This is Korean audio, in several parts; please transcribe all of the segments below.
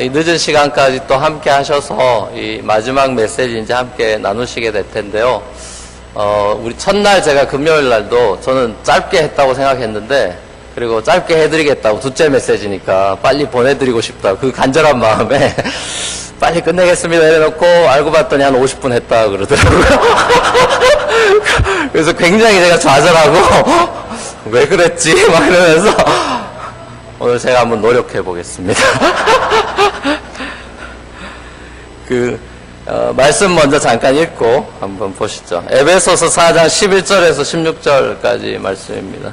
이 늦은 시간까지 또 함께 하셔서 이 마지막 메시지 이제 함께 나누시게 될 텐데요. 우리 첫날 제가 금요일 날도 저는 짧게 했다고 생각했는데, 그리고 짧게 해드리겠다고, 둘째 메시지니까 빨리 보내드리고 싶다, 그 간절한 마음에 빨리 끝내겠습니다 이래놓고 알고 봤더니 한 50분 했다 그러더라고요. 그래서 굉장히 제가 좌절하고 왜 그랬지 막 이러면서 오늘 제가 한번 노력해 보겠습니다. 말씀 먼저 잠깐 읽고 한번 보시죠. 에베소서 4장 11절에서 16절까지 말씀입니다.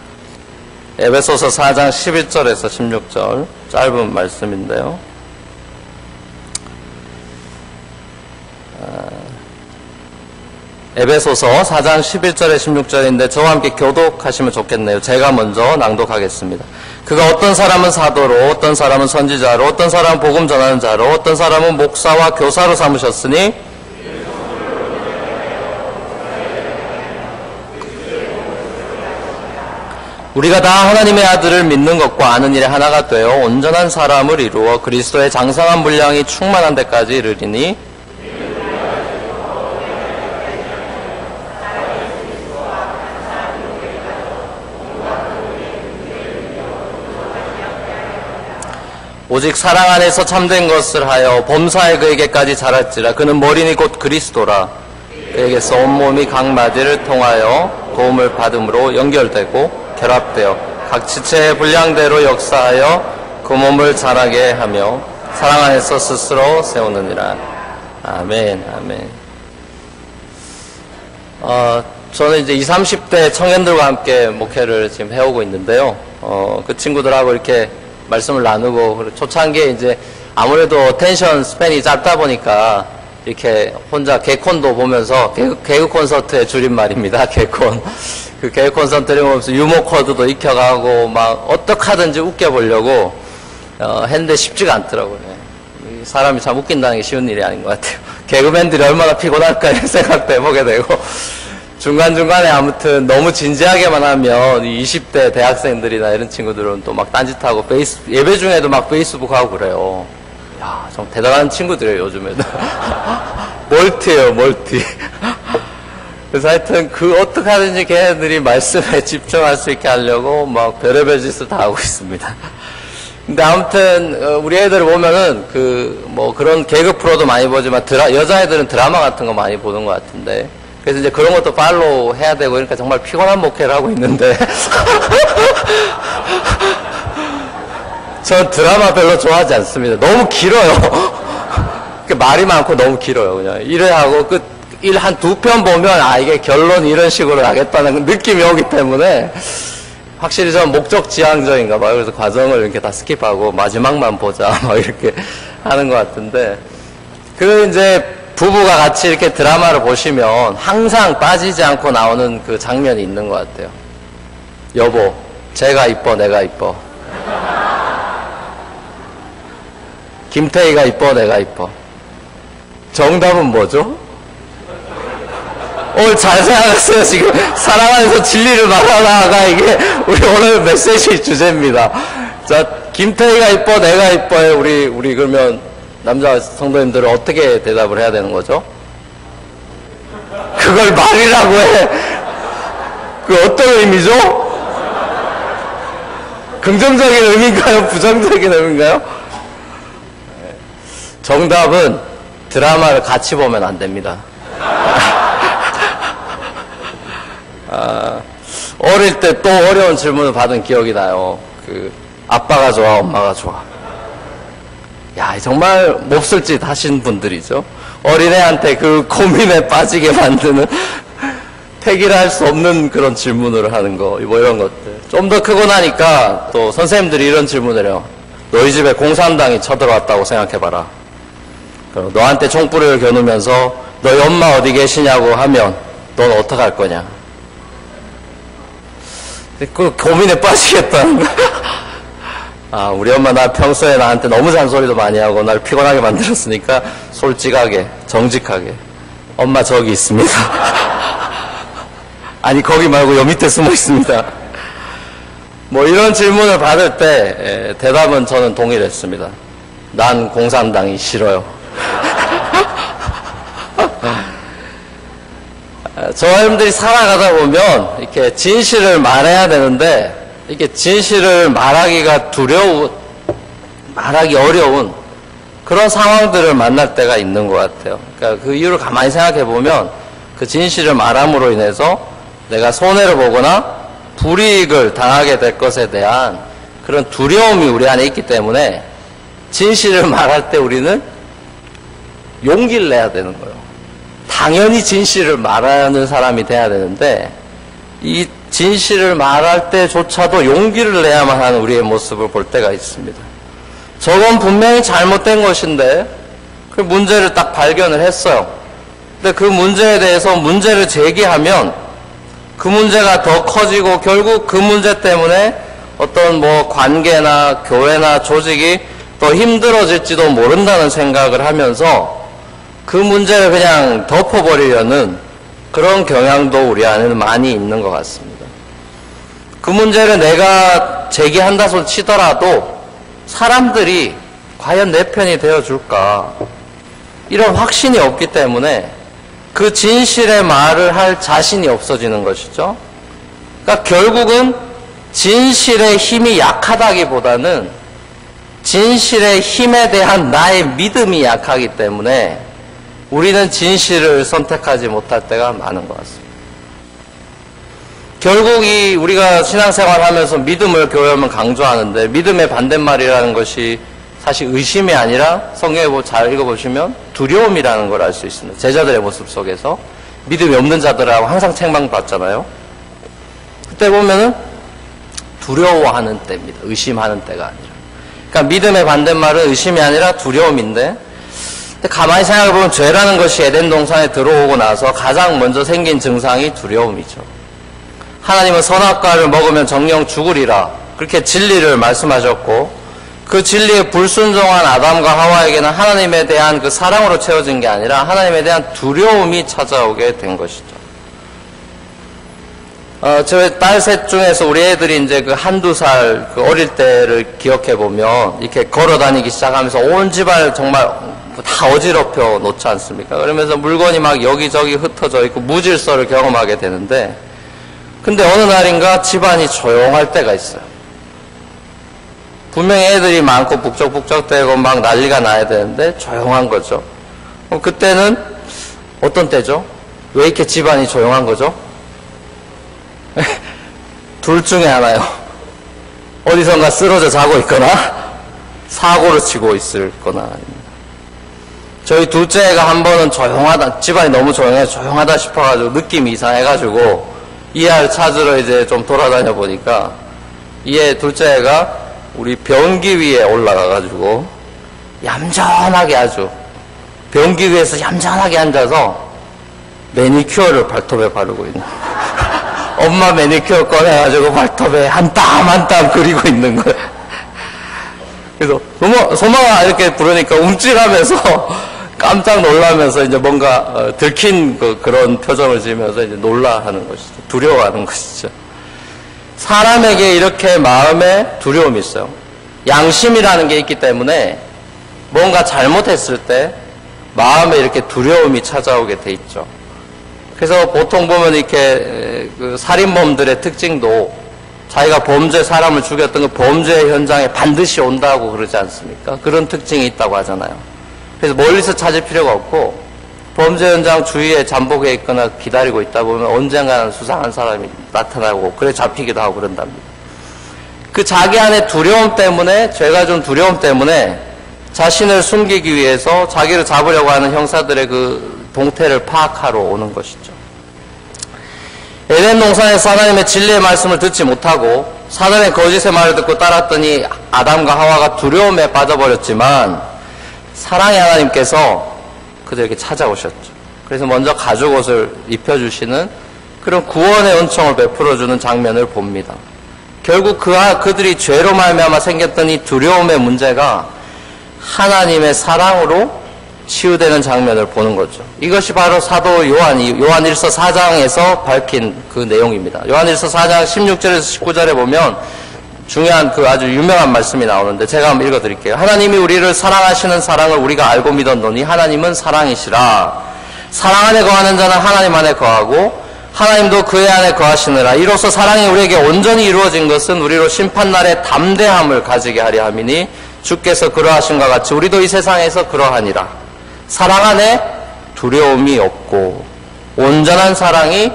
에베소서 4장 11절에서 16절 짧은 말씀인데요. 에베소서 4장 11절에 16절인데 저와 함께 교독하시면 좋겠네요. 제가 먼저 낭독하겠습니다. 그가 어떤 사람은 사도로, 어떤 사람은 선지자로, 어떤 사람은 복음 전하는 자로, 어떤 사람은 목사와 교사로 삼으셨으니 우리가 다 하나님의 아들을 믿는 것과 아는 일에 하나가 되어 온전한 사람을 이루어 그리스도의 장성한 분량이 충만한 데까지 이르리니 오직 사랑 안에서 참된 것을 하여 범사에 그에게까지 자랄지라. 그는 머리니 곧 그리스도라. 그에게서 온몸이 각 마디를 통하여 도움을 받음으로 연결되고 결합되어 각 지체의 분량대로 역사하여 그 몸을 자라게 하며 사랑 안에서 스스로 세우느니라. 아멘. 아멘. 저는 이제 20, 30대 청년들과 함께 목회를 지금 해오고 있는데요. 그 친구들하고 이렇게 말씀을 나누고, 초창기에 이제 아무래도 어텐션 스팬이 짧다 보니까 이렇게 혼자 개콘도 보면서, 개그 콘서트의 줄임말입니다. 개콘. 그 개그 콘서트를 보면서 유머 코드도 익혀가고 막 어떡하든지 웃겨보려고 했는데 쉽지가 않더라고요. 사람이 참 웃긴다는 게 쉬운 일이 아닌 것 같아요. 개그맨들이 얼마나 피곤할까 이런 생각도 해보게 되고, 중간중간에 아무튼 너무 진지하게만 하면 이 20대 대학생들이나 이런 친구들은 또 막 딴짓하고 예배 중에도 막 페이스북 하고 그래요. 야, 좀 대단한 친구들이에요, 요즘에는. 멀티예요, 멀티. 그래서 하여튼 어떻게 하든지 걔네들이 말씀에 집중할 수 있게 하려고 막 별의별 짓을 다 하고 있습니다. 근데 아무튼 우리 애들 보면은 그런 개그 프로도 많이 보지만 여자애들은 드라마 같은 거 많이 보는 것 같은데, 그래서 이제 그런 것도 팔로우 해야 되고, 그러니까 정말 피곤한 목회를 하고 있는데 전 드라마 별로 좋아하지 않습니다. 너무 길어요. 말이 많고 너무 길어요. 그냥 일을 하고 일 한 2편 보면 이게 결론이 이런 식으로 나겠다는 느낌이 오기 때문에 확실히 전 목적지향적인가 봐요. 그래서 과정을 이렇게 다 스킵하고 마지막만 보자 막 이렇게 하는 것 같은데, 이제 부부가 같이 이렇게 드라마를 보시면 항상 빠지지 않고 나오는 그 장면이 있는 것 같아요. 여보, 제가 이뻐, 내가 이뻐. 김태희가 이뻐, 내가 이뻐. 정답은 뭐죠? 오늘 잘 생각했어요. 지금 사랑 안에서 진리를 말하다가 이게 우리 오늘 메시지 주제입니다. 자, 김태희가 이뻐, 내가 이뻐요. 우리 그러면 남자 성도님들은 어떻게 대답을 해야 되는 거죠? 그걸 말이라고 해. 그 어떤 의미죠? 긍정적인 의미인가요? 부정적인 의미인가요? 정답은 드라마를 같이 보면 안 됩니다. 어릴 때 또 어려운 질문을 받은 기억이 나요. 아빠가 좋아, 엄마가 좋아. 야, 정말 몹쓸 짓 하신 분들이죠. 어린애한테 그 고민에 빠지게 만드는, 폐기할 수 없는 그런 질문을 하는 거, 이런 것들. 좀 더 크고 나니까 또 선생님들이 이런 질문을 해요. 너희 집에 공산당이 쳐들어왔다고 생각해봐라. 너한테 총구리를 겨누면서 너희 엄마 어디 계시냐고 하면 넌 어떡할 거냐. 그 고민에 빠지겠다는 거야. 우리 엄마 나 평소에 나한테 너무 잔소리도 많이 하고 날 피곤하게 만들었으니까 솔직하게, 정직하게, 엄마 저기 있습니다. 아니 거기 말고 여 밑에 숨어 있습니다. 이런 질문을 받을 때 대답은 저는 동일했습니다. 난 공산당이 싫어요. 저와 여러분들이 살아가다 보면 이렇게 진실을 말해야 되는데 이렇게 진실을 말하기가 말하기 어려운 그런 상황들을 만날 때가 있는 것 같아요. 그러니까 그 이유를 가만히 생각해 보면 그 진실을 말함으로 인해서 내가 손해를 보거나 불이익을 당하게 될 것에 대한 그런 두려움이 우리 안에 있기 때문에 진실을 말할 때 우리는 용기를 내야 되는 거예요. 당연히 진실을 말하는 사람이 돼야 되는데 이 진실을 말할 때조차도 용기를 내야만 하는 우리의 모습을 볼 때가 있습니다. 저건 분명히 잘못된 것인데 그 문제를 딱 발견을 했어요. 근데 그 문제에 대해서 문제를 제기하면 그 문제가 더 커지고 결국 그 문제 때문에 어떤 관계나 교회나 조직이 더 힘들어질지도 모른다는 생각을 하면서 그 문제를 그냥 덮어버리려는 그런 경향도 우리 안에는 많이 있는 것 같습니다. 그 문제를 내가 제기한다 손 치더라도 사람들이 과연 내 편이 되어줄까 이런 확신이 없기 때문에 그 진실의 말을 할 자신이 없어지는 것이죠. 그러니까 결국은 진실의 힘이 약하다기보다는 진실의 힘에 대한 나의 믿음이 약하기 때문에 우리는 진실을 선택하지 못할 때가 많은 것 같습니다. 결국 우리가 신앙생활 하면서 믿음을 교회하면 강조하는데 믿음의 반대말이라는 것이 사실 의심이 아니라 성경에 잘 읽어보시면 두려움이라는 걸 알 수 있습니다. 제자들의 모습 속에서 믿음이 없는 자들하고 항상 책망받잖아요. 그때 보면은 두려워하는 때입니다. 의심하는 때가 아니라. 그러니까 믿음의 반대말은 의심이 아니라 두려움인데 근데 가만히 생각해보면 죄라는 것이 에덴 동산에 들어오고 나서 가장 먼저 생긴 증상이 두려움이죠. 하나님은 선악과를 먹으면 정령 죽으리라 그렇게 진리를 말씀하셨고 그 진리에 불순종한 아담과 하와에게는 하나님에 대한 그 사랑으로 채워진 게 아니라 하나님에 대한 두려움이 찾아오게 된 것이죠. 저희 딸 셋 중에서 우리 애들이 이제 그 한두 살 그 어릴 때를 기억해 보면 이렇게 걸어 다니기 시작하면서 온 집안 정말 다 어지럽혀 놓지 않습니까? 그러면서 물건이 막 여기저기 흩어져 있고 무질서를 경험하게 되는데 근데 어느 날인가 집안이 조용할 때가 있어요. 분명히 애들이 많고 북적북적대고 막 난리가 나야 되는데 조용한 거죠. 그때는 어떤 때죠? 왜 이렇게 집안이 조용한 거죠? 둘 중에 하나요. 어디선가 쓰러져 자고 있거나 사고를 치고 있을 거나 아닙니다. 저희 둘째가 한 번은 조용하다, 집안이 너무 조용하다 싶어가지고 느낌이 이상해가지고 이 아이를 찾으러 이제 좀 돌아다녀 보니까 이 둘째가 우리 변기 위에 올라가가지고 얌전하게 아주 변기 위에서 얌전하게 앉아서 매니큐어를 발톱에 바르고 있는 엄마 매니큐어 꺼내가지고 발톱에 한 땀 한 땀 그리고 있는 거예요. 그래서 소망아 이렇게 부르니까 움찔하면서 깜짝 놀라면서 이제 뭔가 들킨 그런 표정을 지으면서 이제 놀라하는 것이죠. 두려워하는 것이죠. 사람에게 이렇게 마음에 두려움이 있어요. 양심이라는 게 있기 때문에 뭔가 잘못했을 때 마음에 이렇게 두려움이 찾아오게 돼 있죠. 그래서 보통 보면 이렇게 그 살인범들의 특징도 자기가 사람을 죽였던 그 범죄 현장에 반드시 온다고 그러지 않습니까? 그런 특징이 있다고 하잖아요. 그래서 멀리서 찾을 필요가 없고 범죄 현장 주위에 잠복해 있거나 기다리고 있다 보면 언젠가는 수상한 사람이 나타나고 그래 잡히기도 하고 그런답니다. 그 자기 안에 두려움 때문에 죄가 준 두려움 때문에 자신을 숨기기 위해서 자기를 잡으려고 하는 형사들의 그 동태를 파악하러 오는 것이죠. 에덴 동산에서 하나님의 진리의 말씀을 듣지 못하고 사단의 거짓의 말을 듣고 따랐더니 아담과 하와가 두려움에 빠져버렸지만 사랑의 하나님께서 그들에게 찾아오셨죠. 그래서 먼저 가죽옷을 입혀주시는 그런 구원의 은총을 베풀어주는 장면을 봅니다. 결국 그들이 죄로 말미암아 생겼던 이 두려움의 문제가 하나님의 사랑으로 치유되는 장면을 보는 거죠. 이것이 바로 사도 요한일서 4장에서 밝힌 그 내용입니다. 요한일서 4장 16절에서 19절에 보면 중요한 그 아주 유명한 말씀이 나오는데 제가 한번 읽어드릴게요. 하나님이 우리를 사랑하시는 사랑을 우리가 알고 믿었노니 하나님은 사랑이시라. 사랑 안에 거하는 자는 하나님 안에 거하고 하나님도 그의 안에 거하시느라. 이로써 사랑이 우리에게 온전히 이루어진 것은 우리로 심판날에 담대함을 가지게 하려 함이니 주께서 그러하신 것 같이 우리도 이 세상에서 그러하니라. 사랑 안에 두려움이 없고 온전한 사랑이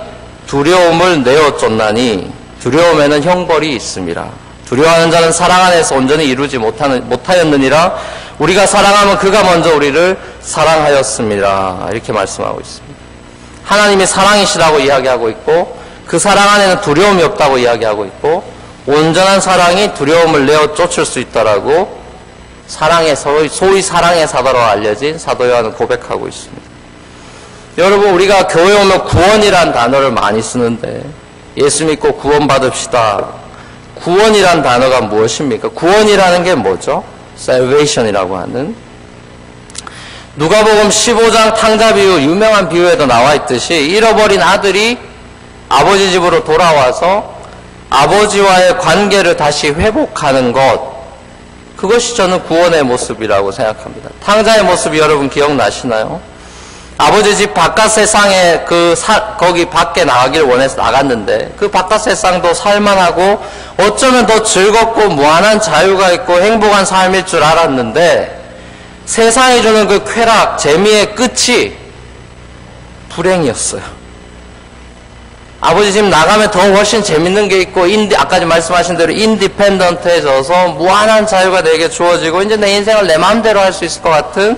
두려움을 내어 쫓나니 두려움에는 형벌이 있습니다. 두려워하는 자는 사랑 안에서 온전히 이루지 못하였느니라. 우리가 사랑하면 그가 먼저 우리를 사랑하였습니다. 이렇게 말씀하고 있습니다. 하나님이 사랑이시라고 이야기하고 있고 그 사랑 안에는 두려움이 없다고 이야기하고 있고 온전한 사랑이 두려움을 내어 쫓을 수 있다라고 소위 사랑의 사도로 알려진 사도 요한은 고백하고 있습니다. 여러분, 우리가 교회 오면 구원이란 단어를 많이 쓰는데 예수 믿고 구원받읍시다. 구원이란 단어가 무엇입니까? 구원이라는 게 뭐죠? salvation이라고 하는. 누가복음 15장 탕자 비유, 유명한 비유에도 나와 있듯이 잃어버린 아들이 아버지 집으로 돌아와서 아버지와의 관계를 다시 회복하는 것, 그것이 저는 구원의 모습이라고 생각합니다. 탕자의 모습이 여러분 기억나시나요? 아버지 집 바깥 세상에 거기 밖에 나가길 원해서 나갔는데 그 바깥 세상도 살만하고 어쩌면 더 즐겁고 무한한 자유가 있고 행복한 삶일 줄 알았는데 세상이 주는 그 쾌락, 재미의 끝이 불행이었어요. 아버지 집 나가면 더 훨씬 재밌는 게 있고 아까 말씀하신 대로 인디펜던트해져서 무한한 자유가 내게 주어지고 이제 내 인생을 내 마음대로 할 수 있을 것 같은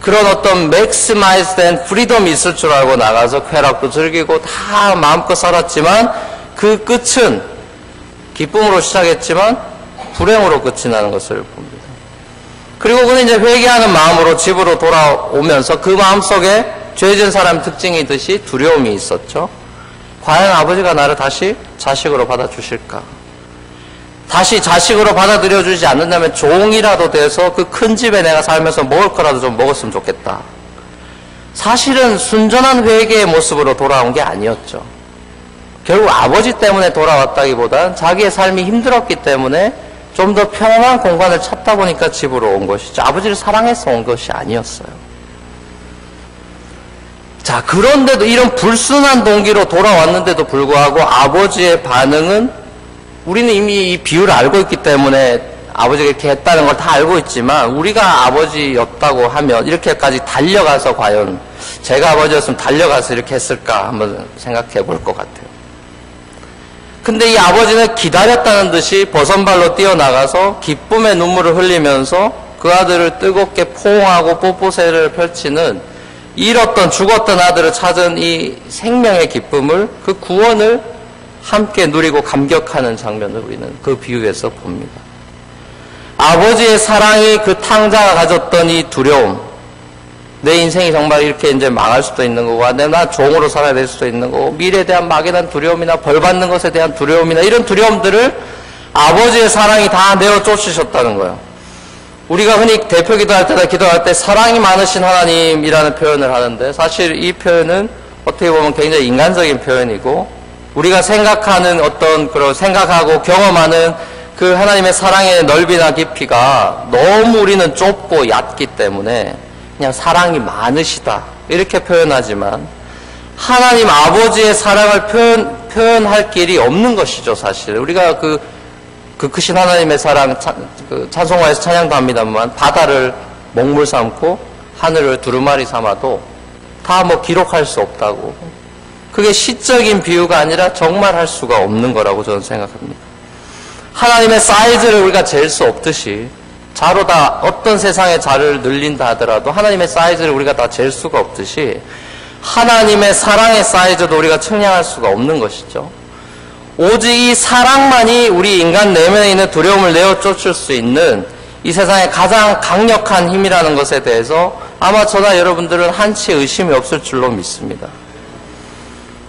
그런 어떤 맥시마이즈된 프리덤이 있을 줄 알고 나가서 쾌락도 즐기고 다 마음껏 살았지만 그 끝은 기쁨으로 시작했지만 불행으로 끝이 나는 것을 봅니다. 그리고 그는 이제 회개하는 마음으로 집으로 돌아오면서 그 마음속에 죄진 사람 특징이듯이 두려움이 있었죠. 과연 아버지가 나를 다시 자식으로 받아주실까? 다시 자식으로 받아들여주지 않는다면 종이라도 돼서 그 큰 집에 내가 살면서 먹을 거라도 좀 먹었으면 좋겠다. 사실은 순전한 회개의 모습으로 돌아온 게 아니었죠. 결국 아버지 때문에 돌아왔다기보단 자기의 삶이 힘들었기 때문에 좀 더 편안한 공간을 찾다 보니까 집으로 온 것이죠. 아버지를 사랑해서 온 것이 아니었어요. 자, 그런데도 이런 불순한 동기로 돌아왔는데도 불구하고 아버지의 반응은 우리는 이미 이 비유를 알고 있기 때문에 아버지가 이렇게 했다는 걸 다 알고 있지만 우리가 아버지였다고 하면 이렇게까지 달려가서 과연 제가 아버지였으면 달려가서 이렇게 했을까 한번 생각해 볼 것 같아요. 근데 이 아버지는 기다렸다는 듯이 버선발로 뛰어나가서 기쁨의 눈물을 흘리면서 그 아들을 뜨겁게 포옹하고 뽀뽀새를 펼치는 잃었던 죽었던 아들을 찾은 이 생명의 기쁨을, 그 구원을 함께 누리고 감격하는 장면을 우리는 그 비유에서 봅니다. 아버지의 사랑이 그 탕자가 가졌던 이 두려움, 내 인생이 정말 이렇게 이제 망할 수도 있는 거고, 나 종으로 살아야 될 수도 있는 거고, 미래에 대한 막연한 두려움이나 벌 받는 것에 대한 두려움이나 이런 두려움들을 아버지의 사랑이 다 내어 쫓으셨다는 거예요. 우리가 흔히 대표 기도할 때나 기도할 때 사랑이 많으신 하나님이라는 표현을 하는데 사실 이 표현은 어떻게 보면 굉장히 인간적인 표현이고 우리가 생각하는 어떤 그런 생각하고 경험하는 그 하나님의 사랑의 넓이나 깊이가 너무 우리는 좁고 얕기 때문에 그냥 사랑이 많으시다 이렇게 표현하지만 하나님 아버지의 사랑을 표현할 길이 없는 것이죠. 사실 우리가 그 크신 하나님의 사랑 찬송가에서 찬양도 합니다만 바다를 먹물 삼고 하늘을 두루마리 삼아도 다 뭐 기록할 수 없다고. 그게 시적인 비유가 아니라 정말 할 수가 없는 거라고 저는 생각합니다. 하나님의 사이즈를 우리가 잴 수 없듯이 자로 다 어떤 세상의 자를 늘린다 하더라도 하나님의 사이즈를 우리가 다 잴 수가 없듯이 하나님의 사랑의 사이즈도 우리가 측량할 수가 없는 것이죠. 오직 이 사랑만이 우리 인간 내면에 있는 두려움을 내어 쫓을 수 있는 이 세상의 가장 강력한 힘이라는 것에 대해서 아마 저나 여러분들은 한치 의심이 없을 줄로 믿습니다.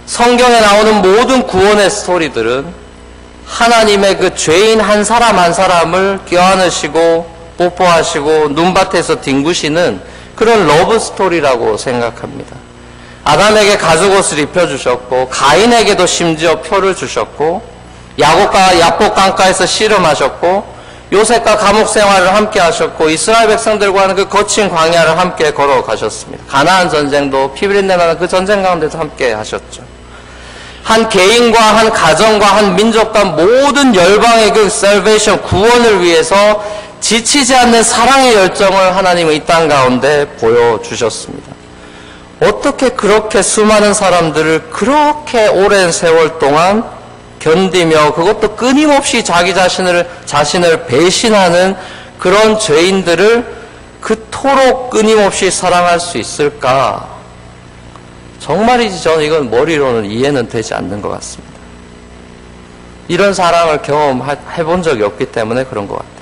성경에 나오는 모든 구원의 스토리들은 하나님의 그 죄인 한 사람 한 사람을 껴안으시고 뽀뽀하시고 눈밭에서 뒹구시는 그런 러브 스토리라고 생각합니다. 아담에게 가죽옷을 입혀주셨고 가인에게도 심지어 표를 주셨고 야복 강가에서 씨름하셨고 요셉과 감옥 생활을 함께 하셨고 이스라엘 백성들과는 그 거친 광야를 함께 걸어가셨습니다. 가나안 전쟁도 피비린내 나는 그 전쟁 가운데서 함께 하셨죠. 한 개인과 한 가정과 한 민족과 모든 열방의 그 salvation, 구원을 위해서 지치지 않는 사랑의 열정을 하나님은 이 땅 가운데 보여주셨습니다. 어떻게 그렇게 수많은 사람들을 그렇게 오랜 세월 동안 견디며 그것도 끊임없이 자기 자신을 배신하는 그런 죄인들을 그토록 끊임없이 사랑할 수 있을까? 정말이지 저는 이건 머리로는 이해는 되지 않는 것 같습니다. 이런 사랑을 경험해본 적이 없기 때문에 그런 것 같아요.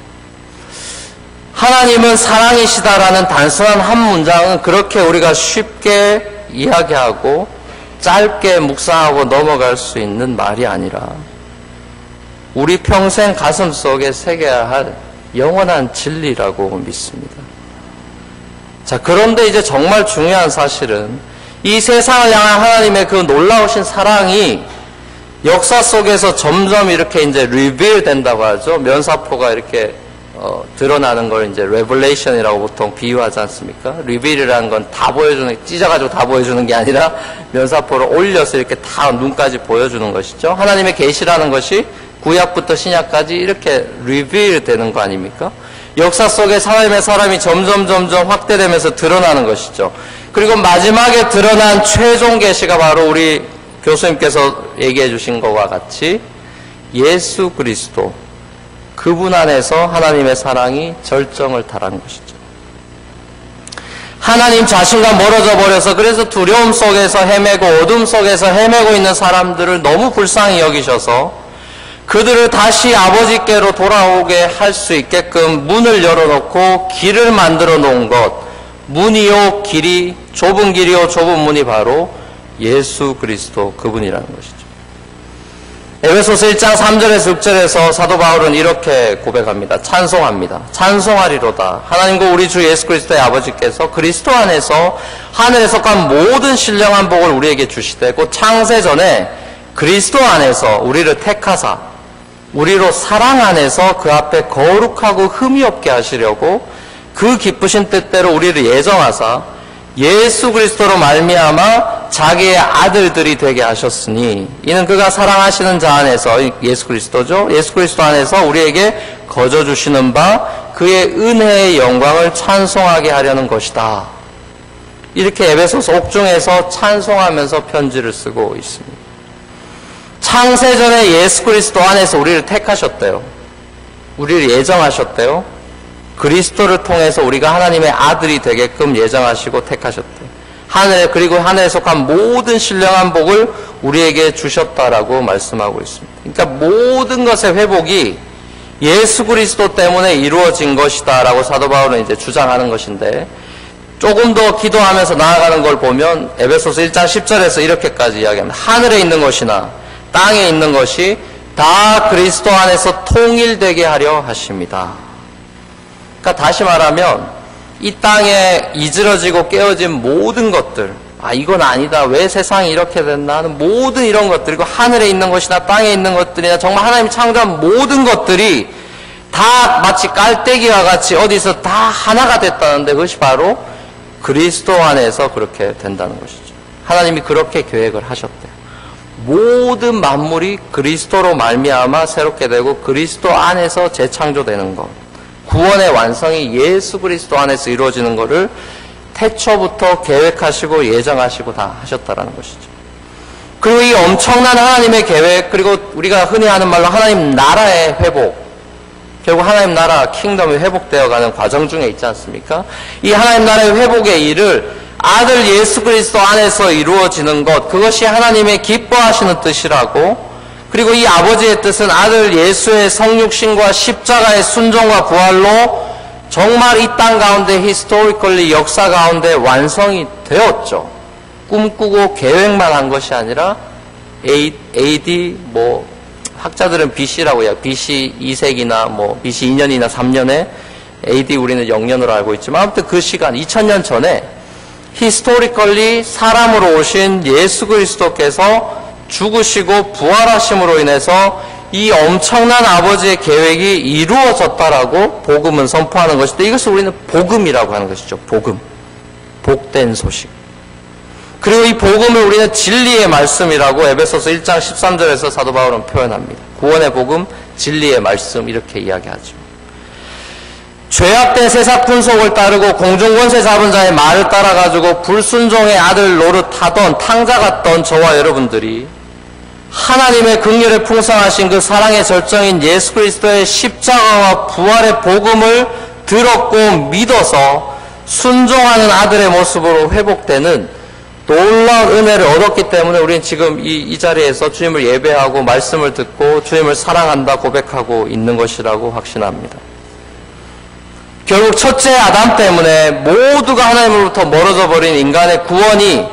하나님은 사랑이시다라는 단순한 한 문장은 그렇게 우리가 쉽게 이야기하고 짧게 묵상하고 넘어갈 수 있는 말이 아니라 우리 평생 가슴 속에 새겨야 할 영원한 진리라고 믿습니다. 자, 그런데 이제 정말 중요한 사실은 이 세상을 향한 하나님의 그 놀라우신 사랑이 역사 속에서 점점 이렇게 이제 리빌 된다고 하죠. 면사포가 이렇게 드러나는 걸 이제 레블레이션이라고 보통 비유하지 않습니까? 리빌이라는 건 다 보여주는, 찢어가지고 다 보여주는 게 아니라 면사포를 올려서 이렇게 다 눈까지 보여주는 것이죠. 하나님의 계시라는 것이 구약부터 신약까지 이렇게 리빌 되는 거 아닙니까? 역사 속에 하나님의 사람이 점점 확대되면서 드러나는 것이죠. 그리고 마지막에 드러난 최종 계시가 바로 우리 교수님께서 얘기해 주신 것과 같이 예수 그리스도, 그분 안에서 하나님의 사랑이 절정을 달하는 것이죠. 하나님 자신과 멀어져 버려서 그래서 두려움 속에서 헤매고 어둠 속에서 헤매고 있는 사람들을 너무 불쌍히 여기셔서 그들을 다시 아버지께로 돌아오게 할 수 있게끔 문을 열어놓고 길을 만들어 놓은 것, 문이요 길이, 좁은 길이요 좁은 문이 바로 예수 그리스도 그분이라는 것이죠. 에베소서 1장 3절에서 6절에서 사도 바울은 이렇게 고백합니다. 찬송합니다. 찬송하리로다. 하나님과 우리 주 예수 그리스도의 아버지께서 그리스도 안에서 하늘에 속한 모든 신령한 복을 우리에게 주시되 곧 창세 전에 그리스도 안에서 우리를 택하사 우리로 사랑 안에서 그 앞에 거룩하고 흠이 없게 하시려고 그 기쁘신 뜻대로 우리를 예정하사 예수 그리스도로 말미암아 자기의 아들들이 되게 하셨으니 이는 그가 사랑하시는 자 안에서 예수 그리스도죠. 예수 그리스도 안에서 우리에게 거저 주시는 바 그의 은혜의 영광을 찬송하게 하려는 것이다. 이렇게 에베소서 옥중에서 찬송하면서 편지를 쓰고 있습니다. 창세전에 예수 그리스도 안에서 우리를 택하셨대요. 우리를 예정하셨대요. 그리스도를 통해서 우리가 하나님의 아들이 되게끔 예정하시고 택하셨대요. 그리고 하늘에 속한 모든 신령한 복을 우리에게 주셨다라고 말씀하고 있습니다. 그러니까 모든 것의 회복이 예수 그리스도 때문에 이루어진 것이다라고 사도 바울은 이제 주장하는 것인데 조금 더 기도하면서 나아가는 걸 보면 에베소서 1장 10절에서 이렇게까지 이야기합니다. 하늘에 있는 것이나 땅에 있는 것이 다 그리스도 안에서 통일되게 하려 하십니다. 그러니까 다시 말하면 이 땅에 이지러지고 깨어진 모든 것들, 이건 아니다, 왜 세상이 이렇게 됐나 하는 모든 이런 것들, 그리고 하늘에 있는 것이나 땅에 있는 것들이나 정말 하나님이 창조한 모든 것들이 다 마치 깔때기와 같이 어디서 다 하나가 됐다는데 그것이 바로 그리스도 안에서 그렇게 된다는 것이죠. 하나님이 그렇게 계획을 하셨대요. 모든 만물이 그리스도로 말미암아 새롭게 되고 그리스도 안에서 재창조되는 것, 구원의 완성이 예수 그리스도 안에서 이루어지는 것을 태초부터 계획하시고 예정하시고 다 하셨다라는 것이죠. 그리고 이 엄청난 하나님의 계획, 그리고 우리가 흔히 하는 말로 하나님 나라의 회복, 결국 하나님 나라 킹덤이 회복되어가는 과정 중에 있지 않습니까? 이 하나님 나라의 회복의 일을 아들 예수 그리스도 안에서 이루어지는 것, 그것이 하나님의 기뻐하시는 뜻이라고, 그리고 이 아버지의 뜻은 아들 예수의 성육신과 십자가의 순종과 부활로 정말 이 땅 가운데 히스토리컬리 역사 가운데 완성이 되었죠. 꿈꾸고 계획만 한 것이 아니라 AD 학자들은 BC라고 해요. BC 2세기나 BC 2년이나 3년에 AD 우리는 0년으로 알고 있지만 아무튼 그 시간 2000년 전에 히스토리컬리 사람으로 오신 예수 그리스도께서 죽으시고 부활하심으로 인해서 이 엄청난 아버지의 계획이 이루어졌다라고 복음은 선포하는 것인데, 이것을 우리는 복음이라고 하는 것이죠. 복음. 복된 소식. 그리고 이 복음을 우리는 진리의 말씀이라고 에베소서 1장 13절에서 사도 바울은 표현합니다. 구원의 복음, 진리의 말씀, 이렇게 이야기하죠. 죄악된 세상 분속을 따르고 공중권세 잡은 자의 말을 따라가지고 불순종의 아들 노릇하던 탕자 같던 저와 여러분들이 하나님의 긍휼에 풍성하신 그 사랑의 절정인 예수 그리스도의 십자가와 부활의 복음을 들었고 믿어서 순종하는 아들의 모습으로 회복되는 놀라운 은혜를 얻었기 때문에 우리는 지금 이 자리에서 주님을 예배하고 말씀을 듣고 주님을 사랑한다 고백하고 있는 것이라고 확신합니다. 결국 첫째 아담 때문에 모두가 하나님으로부터 멀어져 버린 인간의 구원이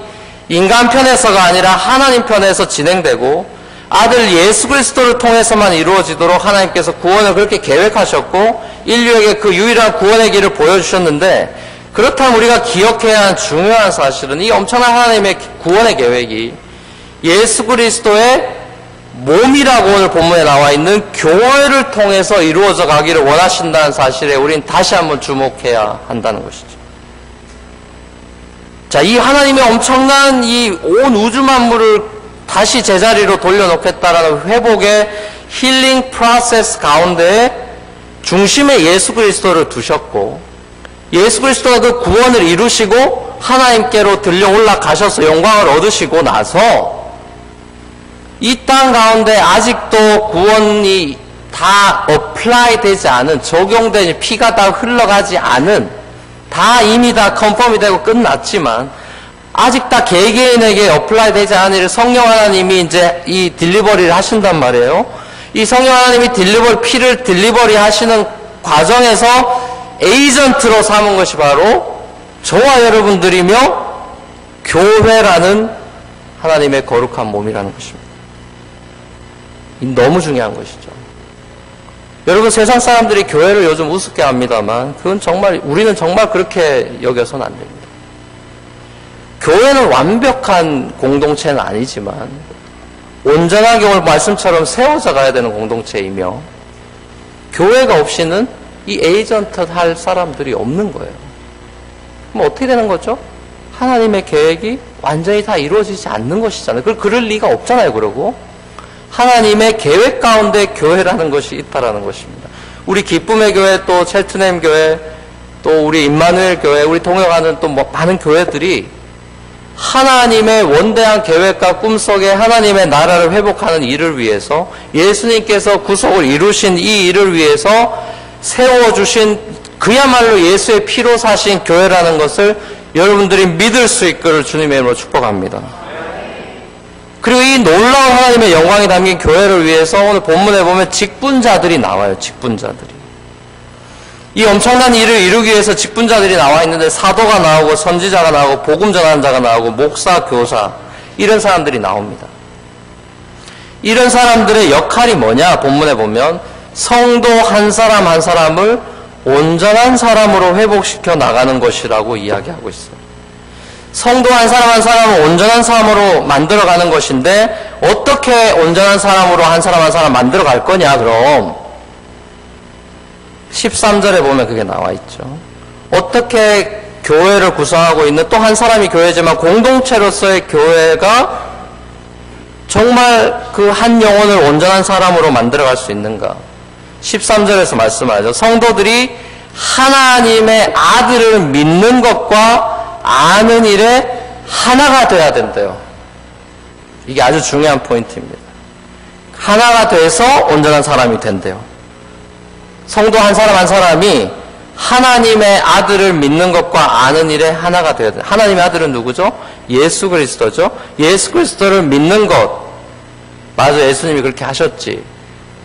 인간 편에서가 아니라 하나님 편에서 진행되고 아들 예수 그리스도를 통해서만 이루어지도록 하나님께서 구원을 그렇게 계획하셨고 인류에게 그 유일한 구원의 길을 보여주셨는데, 그렇다면 우리가 기억해야 하는 중요한 사실은 이 엄청난 하나님의 구원의 계획이 예수 그리스도의 몸이라고 오늘 본문에 나와 있는 교회를 통해서 이루어져 가기를 원하신다는 사실에 우린 다시 한번 주목해야 한다는 것이죠. 자, 이 하나님의 엄청난 이 온 우주 만물을 다시 제자리로 돌려놓겠다라는 회복의 힐링 프로세스 가운데 중심에 예수 그리스도를 두셨고, 예수 그리스도가 그 구원을 이루시고 하나님께로 들려 올라가셔서 영광을 얻으시고 나서 이 땅 가운데 아직도 구원이 다 어플라이 되지 않은, 적용된, 피가 다 흘러가지 않은, 다 이미 다 컨펌이 되고 끝났지만 아직 다 개개인에게 어플라이 되지 않은 일을 성령 하나님이 이제 이 딜리버리를 하신단 말이에요. 이 성령 하나님이 피를 딜리버리 하시는 과정에서 에이전트로 삼은 것이 바로 저와 여러분들이며 교회라는 하나님의 거룩한 몸이라는 것입니다. 너무 중요한 것이죠. 여러분, 세상 사람들이 교회를 요즘 우습게 합니다만 그건 정말, 우리는 정말 그렇게 여겨서는 안 됩니다. 교회는 완벽한 공동체는 아니지만 온전하게 오늘 말씀처럼 세워져 가야 되는 공동체이며, 교회가 없이는 이 에이전트 할 사람들이 없는 거예요. 그럼 어떻게 되는 거죠? 하나님의 계획이 완전히 다 이루어지지 않는 것이잖아요. 그럴 리가 없잖아요. 그러고 하나님의 계획 가운데 교회라는 것이 있다라는 것입니다. 우리 기쁨의 교회, 또 첼트넴 교회, 또 우리 임마누엘 교회, 우리 동역하는 또 많은 교회들이 하나님의 원대한 계획과 꿈속에 하나님의 나라를 회복하는 일을 위해서, 예수님께서 구속을 이루신 이 일을 위해서 세워주신 그야말로 예수의 피로 사신 교회라는 것을 여러분들이 믿을 수 있기를 주님의 이름으로 축복합니다. 그리고 이 놀라운 하나님의 영광이 담긴 교회를 위해서 오늘 본문에 보면 직분자들이 나와요. 직분자들이. 이 엄청난 일을 이루기 위해서 직분자들이 나와 있는데 사도가 나오고 선지자가 나오고 복음 전하는 자가 나오고 목사, 교사, 이런 사람들이 나옵니다. 이런 사람들의 역할이 뭐냐? 본문에 보면 성도 한 사람 한 사람을 온전한 사람으로 회복시켜 나가는 것이라고 이야기하고 있어요. 성도 한 사람 한 사람을 온전한 사람으로 만들어가는 것인데, 어떻게 온전한 사람으로 한 사람 만들어 갈 거냐? 그럼 13절에 보면 그게 나와 있죠. 어떻게 교회를 구성하고 있는, 또 한 사람이 교회지만 공동체로서의 교회가 정말 그 한 영혼을 온전한 사람으로 만들어갈 수 있는가? 13절에서 말씀하죠. 성도들이 하나님의 아들을 믿는 것과 아는 일에 하나가 돼야 된대요. 이게 아주 중요한 포인트입니다. 하나가 돼서 온전한 사람이 된대요. 성도 한 사람 한 사람이 하나님의 아들을 믿는 것과 아는 일에 하나가 돼야 돼요. 하나님의 아들은 누구죠? 예수 그리스도죠. 예수 그리스도를 믿는 것. 맞아, 예수님이 그렇게 하셨지.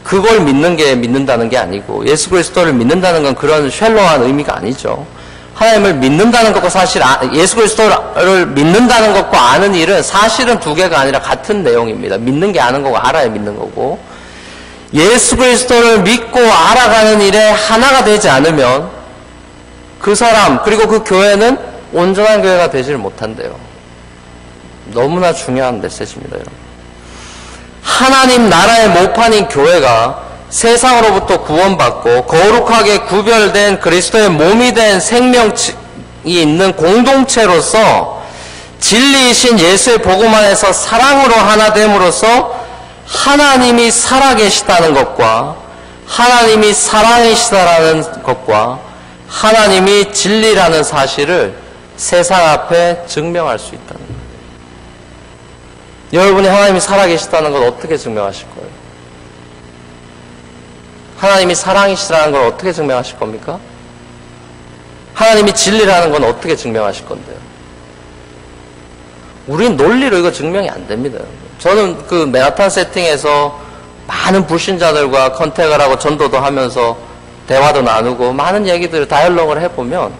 그걸 믿는 게 믿는다는 게 아니고, 예수 그리스도를 믿는다는 건 그런 쉘로한 의미가 아니죠. 하나님을 믿는다는 것과 사실 예수 그리스도를 믿는다는 것과 아는 일은 사실은 두 개가 아니라 같은 내용입니다. 믿는 게 아는 거고 알아야 믿는 거고, 예수 그리스도를 믿고 알아가는 일에 하나가 되지 않으면 그 사람, 그리고 그 교회는 온전한 교회가 되지를 못한대요. 너무나 중요한 메시지입니다, 여러분. 하나님 나라의 모판인 교회가 세상으로부터 구원받고 거룩하게 구별된 그리스도의 몸이 된 생명이 있는 공동체로서 진리이신 예수의 복음 안에서 사랑으로 하나 됨으로써 하나님이 살아계시다는 것과 하나님이 사랑이시다라는 것과 하나님이 진리라는 사실을 세상 앞에 증명할 수 있다는 거예요. 여러분이 하나님이 살아계시다는 걸 어떻게 증명하실 거예요? 하나님이 사랑이시라는 걸 어떻게 증명하실 겁니까? 하나님이 진리라는 건 어떻게 증명하실 건데요? 우린 논리로 이거 증명이 안 됩니다. 저는 그 맨하탄 세팅에서 많은 불신자들과 컨택을 하고 전도도 하면서 대화도 나누고 많은 얘기들을 다이얼로그를 해보면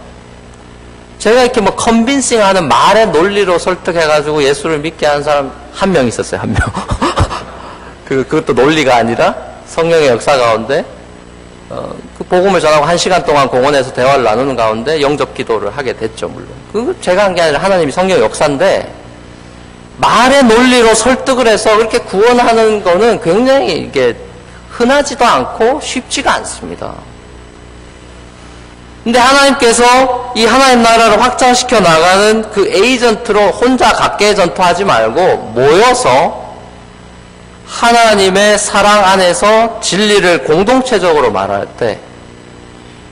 제가 이렇게 뭐 컨빈싱 하는 말의 논리로 설득해가지고 예수를 믿게 하는 사람 한 명 있었어요, 한 명. 그것도 논리가 아니라 성령의 역사 가운데, 그 복음을 전하고 1시간 동안 공원에서 대화를 나누는 가운데 영접 기도를 하게 됐죠, 물론. 그거 제가 한 게 아니라 하나님이 성령의 역사인데, 말의 논리로 설득을 해서 그렇게 구원하는 거는 굉장히 이게 흔하지도 않고 쉽지가 않습니다. 근데 하나님께서 이 하나님 나라를 확장시켜 나가는 그 에이전트로 혼자 각계에 전투하지 말고 모여서 하나님의 사랑 안에서 진리를 공동체적으로 말할 때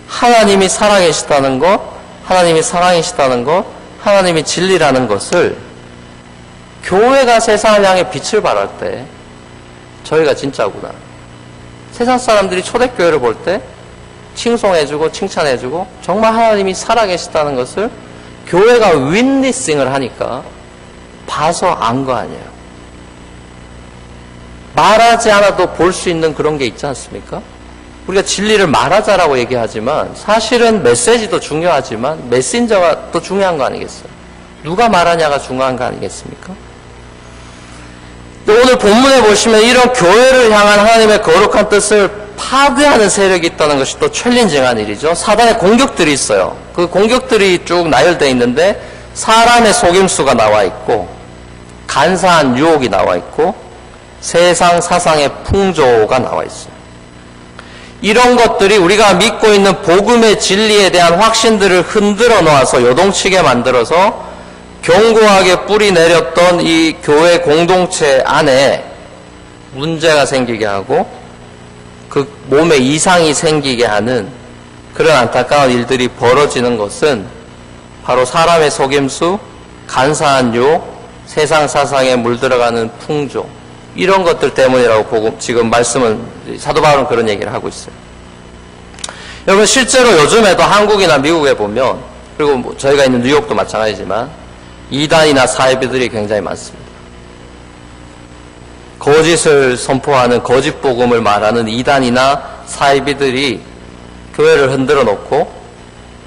하나님이 살아계시다는 것, 하나님이 사랑이시다는 것, 하나님이 진리라는 것을 교회가 세상을 향해 빛을 발할 때 저희가 진짜구나. 세상 사람들이 초대교회를 볼 때 칭송해주고 칭찬해주고 정말 하나님이 살아계시다는 것을 교회가 윈니싱을 하니까 봐서 안 거 아니에요. 말하지 않아도 볼 수 있는 그런 게 있지 않습니까? 우리가 진리를 말하자라고 얘기하지만 사실은 메시지도 중요하지만 메신저가 또 중요한 거 아니겠어요? 누가 말하냐가 중요한 거 아니겠습니까? 오늘 본문에 보시면 이런 교회를 향한 하나님의 거룩한 뜻을 파괴하는 세력이 있다는 것이 또 챌린징한 일이죠. 사단의 공격들이 있어요. 그 공격들이 쭉 나열되어 있는데 사람의 속임수가 나와 있고 간사한 유혹이 나와 있고 세상 사상의 풍조가 나와 있어요. 이런 것들이 우리가 믿고 있는 복음의 진리에 대한 확신들을 흔들어 놓아서 요동치게 만들어서 견고하게 뿌리 내렸던 이 교회 공동체 안에 문제가 생기게 하고 그 몸에 이상이 생기게 하는 그런 안타까운 일들이 벌어지는 것은 바로 사람의 속임수, 간사한 유혹, 세상 사상에 물들어가는 풍조 이런 것들 때문이라고 보고 지금 말씀은 사도 바울은 그런 얘기를 하고 있어요. 여러분 실제로 요즘에도 한국이나 미국에 보면 그리고 뭐 저희가 있는 뉴욕도 마찬가지지만 이단이나 사이비들이 굉장히 많습니다. 거짓을 선포하는 거짓 복음을 말하는 이단이나 사이비들이 교회를 흔들어 놓고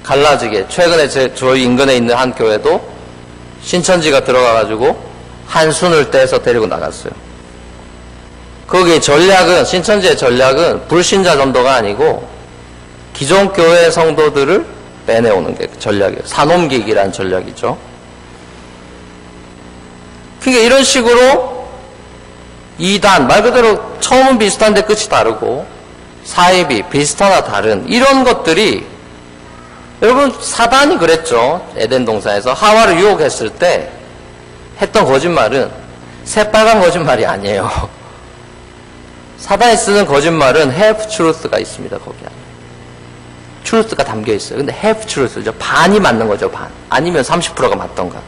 갈라지게 최근에 저희 인근에 있는 한 교회도 신천지가 들어가가지고 한순을 떼서 데리고 나갔어요. 거기에 전략은 신천지의 전략은 불신자 전도가 아니고 기존 교회 성도들을 빼내오는 게 전략이에요. 사놈기기라는 전략이죠. 그러니까 이런 식으로 이단, 말 그대로 처음은 비슷한데 끝이 다르고 사이비, 비슷하나 다른 이런 것들이 여러분 사단이 그랬죠. 에덴 동산에서 하와를 유혹했을 때 했던 거짓말은 새빨간 거짓말이 아니에요. 사단이 쓰는 거짓말은 half truth가 있습니다. 거기 안에. truth가 담겨 있어요. 근데 half truth죠. 반이 맞는 거죠. 반. 아니면 30%가 맞던가.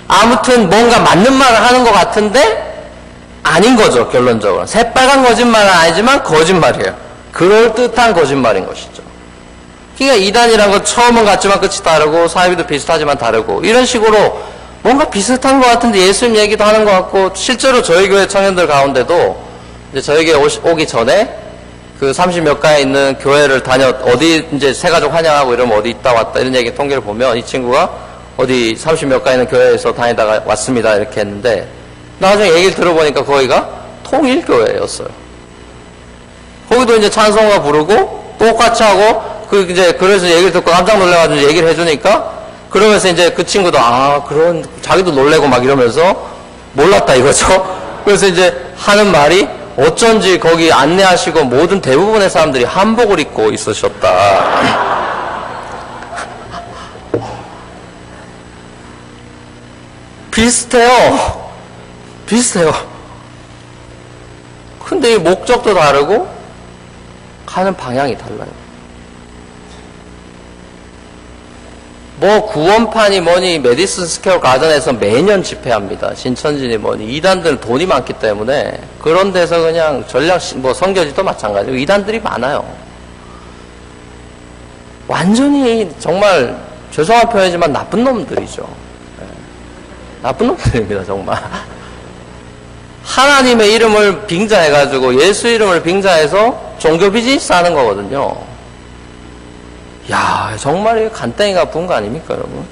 아무튼 뭔가 맞는 말을 하는 것 같은데 아닌 거죠. 결론적으로. 새빨간 거짓말은 아니지만 거짓말이에요. 그럴듯한 거짓말인 것이죠. 그러니까 이단이란 건 처음은 같지만 끝이 다르고 사이비도 비슷하지만 다르고 이런 식으로 뭔가 비슷한 것 같은데 예수님 얘기도 하는 것 같고 실제로 저희 교회 청년들 가운데도 이제 저에게 오기 전에 그 30몇 가에 있는 교회를 어디 이제 새가족 환영하고 이러면 어디 있다 왔다 이런 얘기 통계를 보면 이 친구가 어디 30몇 가에 있는 교회에서 다니다가 왔습니다 이렇게 했는데 나중에 얘기를 들어보니까 거기가 통일교회였어요. 거기도 이제 찬송가 부르고 똑같이 하고 그래서 얘기를 듣고 깜짝 놀라가지고 얘기를 해주니까 그러면서 이제 그 친구도 그런 자기도 놀래고 막 이러면서 몰랐다 이거죠. 그래서 이제 하는 말이 어쩐지 거기 안내하시고 모든 대부분의 사람들이 한복을 입고 있으셨다. 비슷해요. 비슷해요. 근데 이 목적도 다르고 가는 방향이 달라요. 뭐 구원판이 뭐니 메디슨 스퀘어 가든에서 매년 집회합니다. 신천지니 뭐니 이단들은 돈이 많기 때문에 그런 데서 그냥 전략 뭐 선교지도 마찬가지고 이단들이 많아요. 완전히 정말 죄송한 표현이지만 나쁜 놈들이죠. 네. 나쁜 놈들입니다 정말. 하나님의 이름을 빙자해가지고 예수 이름을 빙자해서 종교 비즈니스 하는 거거든요. 야, 정말 간땡이가 부은 거 아닙니까, 여러분?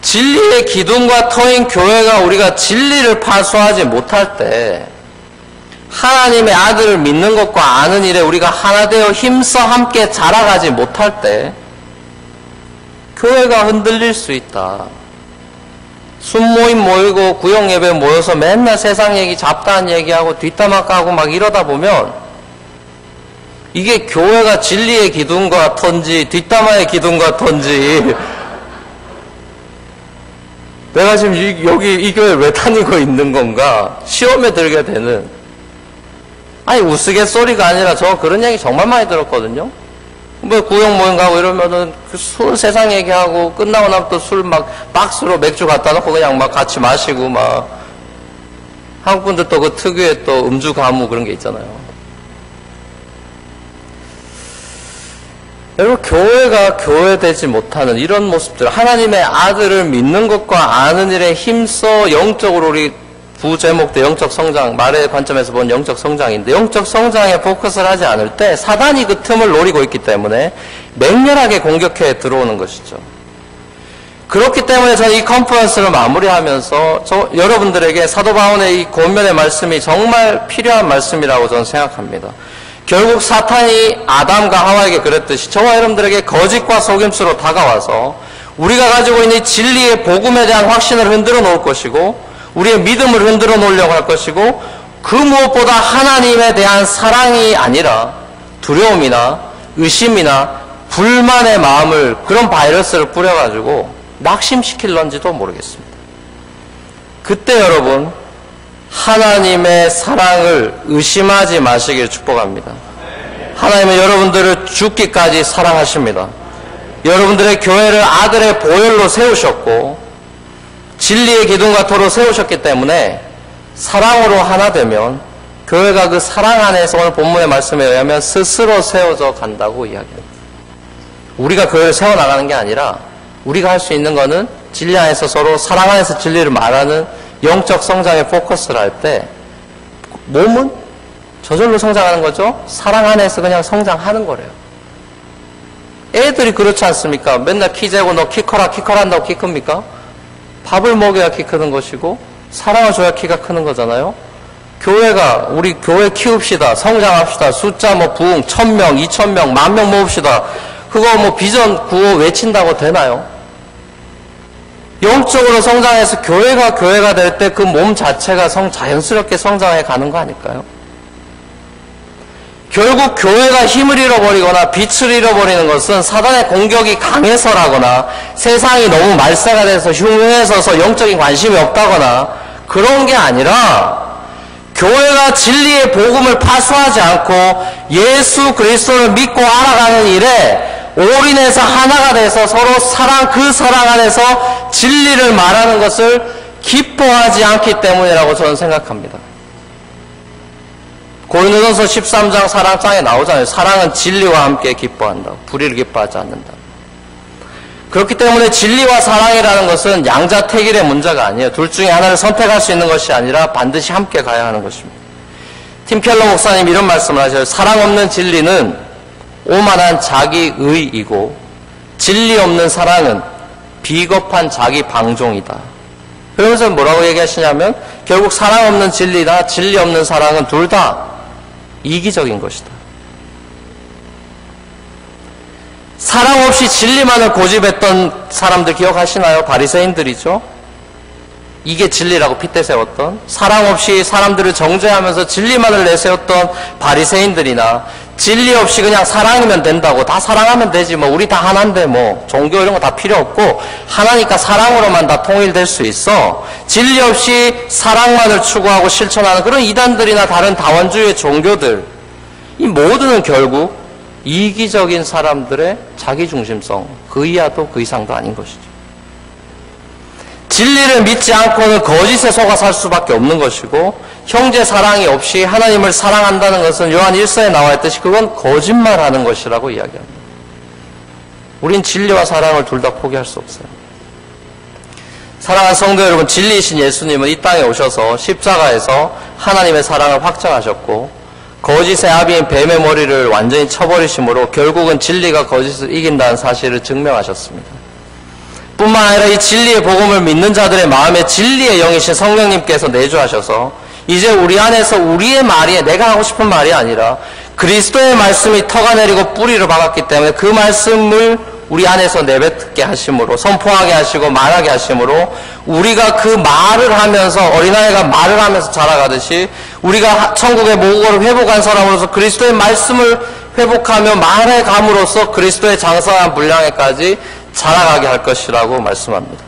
진리의 기둥과 터인 교회가 우리가 진리를 파수하지 못할 때 하나님의 아들을 믿는 것과 아는 일에 우리가 하나 되어 힘써 함께 자라가지 못할 때 교회가 흔들릴 수 있다. 순모임 모이고 구역예배 모여서 맨날 세상 얘기 잡다한 얘기하고 뒷담화 까고 막 이러다 보면 이게 교회가 진리의 기둥과 터인지 뒷담화의 기둥과 터인지 내가 지금 여기 이 교회 왜 다니고 있는 건가 시험에 들게 되는 아니 우스갯소리가 아니라 저 그런 얘기 정말 많이 들었거든요. 뭐 구역 모임 가고 이러면은 술 세상 얘기하고 끝나고 나면 또 술 막 박스로 맥주 갖다 놓고 그냥 막 같이 마시고 막 한국 분들 또 그 특유의 또 음주 가무 그런 게 있잖아요. 여러분 교회가 교회되지 못하는 이런 모습들 하나님의 아들을 믿는 것과 아는 일에 힘써 영적으로 우리 부제목도 영적 성장 말의 관점에서 본 영적 성장인데 영적 성장에 포커스를 하지 않을 때 사단이 그 틈을 노리고 있기 때문에 맹렬하게 공격해 들어오는 것이죠. 그렇기 때문에 저는 이 컨퍼런스를 마무리하면서 여러분들에게 사도 바울의 이 권면의 말씀이 정말 필요한 말씀이라고 저는 생각합니다. 결국 사탄이 아담과 하와에게 그랬듯이 저와 여러분들에게 거짓과 속임수로 다가와서 우리가 가지고 있는 진리의 복음에 대한 확신을 흔들어 놓을 것이고 우리의 믿음을 흔들어 놓으려고 할 것이고 그 무엇보다 하나님에 대한 사랑이 아니라 두려움이나 의심이나 불만의 마음을 그런 바이러스를 뿌려가지고 낙심시킬런지도 모르겠습니다. 그때 여러분 하나님의 사랑을 의심하지 마시길 축복합니다. 하나님은 여러분들을 죽기까지 사랑하십니다. 여러분들의 교회를 아들의 보혈로 세우셨고 진리의 기둥과 터로 세우셨기 때문에 사랑으로 하나 되면 교회가 그 사랑 안에서 오늘 본문의 말씀에 의하면 스스로 세워져 간다고 이야기합니다. 우리가 교회를 세워나가는 게 아니라 우리가 할 수 있는 거는 진리 안에서 서로 사랑 안에서 진리를 말하는 영적 성장에 포커스를 할 때 몸은 저절로 성장하는 거죠. 사랑 안에서 그냥 성장하는 거래요. 애들이 그렇지 않습니까? 맨날 키 재고 너 키 커라 한다고 키 큽니까? 밥을 먹여야 키 크는 것이고 사랑을 줘야 키가 크는 거잖아요. 교회가 우리 교회 키웁시다. 성장합시다. 숫자 뭐 부흥 1000명 2000명 10,000명 모읍시다. 그거 뭐 비전 구호 외친다고 되나요? 영적으로 성장해서 교회가 될 때 그 몸 자체가 자연스럽게 성장해 가는 거 아닐까요? 결국 교회가 힘을 잃어버리거나 빛을 잃어버리는 것은 사단의 공격이 강해서라거나 세상이 너무 말세가 돼서 흉흉해서서 영적인 관심이 없다거나 그런 게 아니라 교회가 진리의 복음을 파수하지 않고 예수 그리스도를 믿고 알아가는 일에 올인해서 하나가 돼서 서로 그 사랑 안에서 진리를 말하는 것을 기뻐하지 않기 때문이라고 저는 생각합니다. 고린도전서 13장 사랑장에 나오잖아요. 사랑은 진리와 함께 기뻐한다. 불의를 기뻐하지 않는다. 그렇기 때문에 진리와 사랑이라는 것은 양자택일의 문제가 아니에요. 둘 중에 하나를 선택할 수 있는 것이 아니라 반드시 함께 가야 하는 것입니다. 팀 켈러 목사님 이런 말씀을 하셔요. 사랑 없는 진리는 오만한 자기의이고 진리 없는 사랑은 비겁한 자기 방종이다. 그러면서 뭐라고 얘기하시냐면 결국 사랑 없는 진리나 진리 없는 사랑은 둘 다 이기적인 것이다. 사랑 없이 진리만을 고집했던 사람들 기억하시나요? 바리새인들이죠. 이게 진리라고 핏대 세웠던, 사랑 없이 사람들을 정죄하면서 진리만을 내세웠던 바리새인들이나, 진리 없이 그냥 사랑이면 된다고, 다 사랑하면 되지, 뭐 우리 다 하나인데 뭐 종교 이런 거 다 필요 없고 하나니까 사랑으로만 다 통일될 수 있어, 진리 없이 사랑만을 추구하고 실천하는 그런 이단들이나 다른 다원주의 종교들, 이 모두는 결국 이기적인 사람들의 자기중심성, 그 이하도 그 이상도 아닌 것이죠. 진리를 믿지 않고는 거짓에 속아 살 수밖에 없는 것이고, 형제 사랑이 없이 하나님을 사랑한다는 것은 요한 1서에 나와 있듯이 그건 거짓말하는 것이라고 이야기합니다. 우린 진리와 사랑을 둘 다 포기할 수 없어요. 사랑하는 성도 여러분, 진리이신 예수님은 이 땅에 오셔서 십자가에서 하나님의 사랑을 확정하셨고, 거짓의 아비인 뱀의 머리를 완전히 쳐버리심으로 결국은 진리가 거짓을 이긴다는 사실을 증명하셨습니다. 뿐만 아니라 이 진리의 복음을 믿는 자들의 마음에 진리의 영이신 성령님께서 내주하셔서 이제 우리 안에서 우리의 말이, 내가 하고 싶은 말이 아니라 그리스도의 말씀이 터가 내리고 뿌리를 박았기 때문에 그 말씀을 우리 안에서 내뱉게 하심으로, 선포하게 하시고 말하게 하심으로, 우리가 그 말을 하면서, 어린아이가 말을 하면서 자라가듯이 우리가 천국의 모국어를 회복한 사람으로서 그리스도의 말씀을 회복하며 말해 감으로써 그리스도의 장성한 분량에까지 자라가게 할 것이라고 말씀합니다.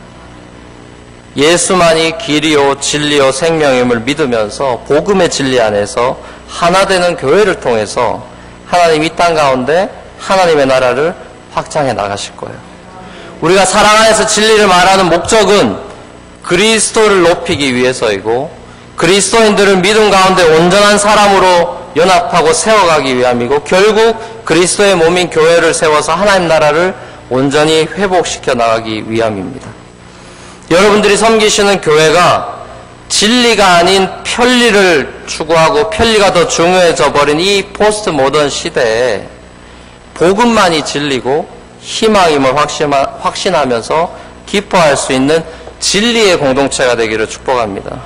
예수만이 길이요 진리요 생명임을 믿으면서 복음의 진리 안에서 하나 되는 교회를 통해서 하나님 이 땅 가운데 하나님의 나라를 확장해 나가실 거예요. 우리가 사랑 안에서 진리를 말하는 목적은 그리스도를 높이기 위해서이고, 그리스도인들을 믿음 가운데 온전한 사람으로 연합하고 세워가기 위함이고, 결국 그리스도의 몸인 교회를 세워서 하나님 나라를 온전히 회복시켜 나가기 위함입니다. 여러분들이 섬기시는 교회가 진리가 아닌 편리를 추구하고 편리가 더 중요해져 버린 이 포스트 모던 시대에 복음만이 진리고 희망임을 확신하면서 기뻐할 수 있는 진리의 공동체가 되기를 축복합니다.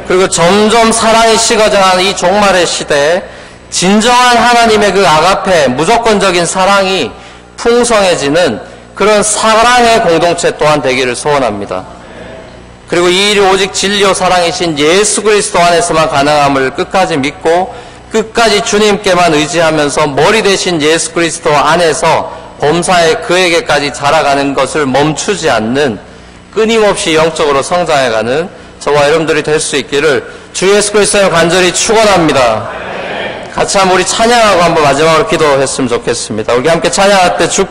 그리고 점점 사랑이 식어져가는 이 종말의 시대에 진정한 하나님의 그 아가페, 무조건적인 사랑이 풍성해지는 그런 사랑의 공동체 또한 되기를 소원합니다. 그리고 이 일이 오직 진리요 사랑이신 예수 그리스도 안에서만 가능함을 끝까지 믿고 끝까지 주님께만 의지하면서 머리 대신 예수 그리스도 안에서 범사에 그에게까지 자라가는 것을 멈추지 않는, 끊임없이 영적으로 성장해가는 저와 여러분들이 될 수 있기를 주 예수 그리스도를 간절히 축원합니다. 같이 한번 우리 찬양하고 한번 마지막으로 기도했으면 좋겠습니다. 우리 함께 찬양할 때 주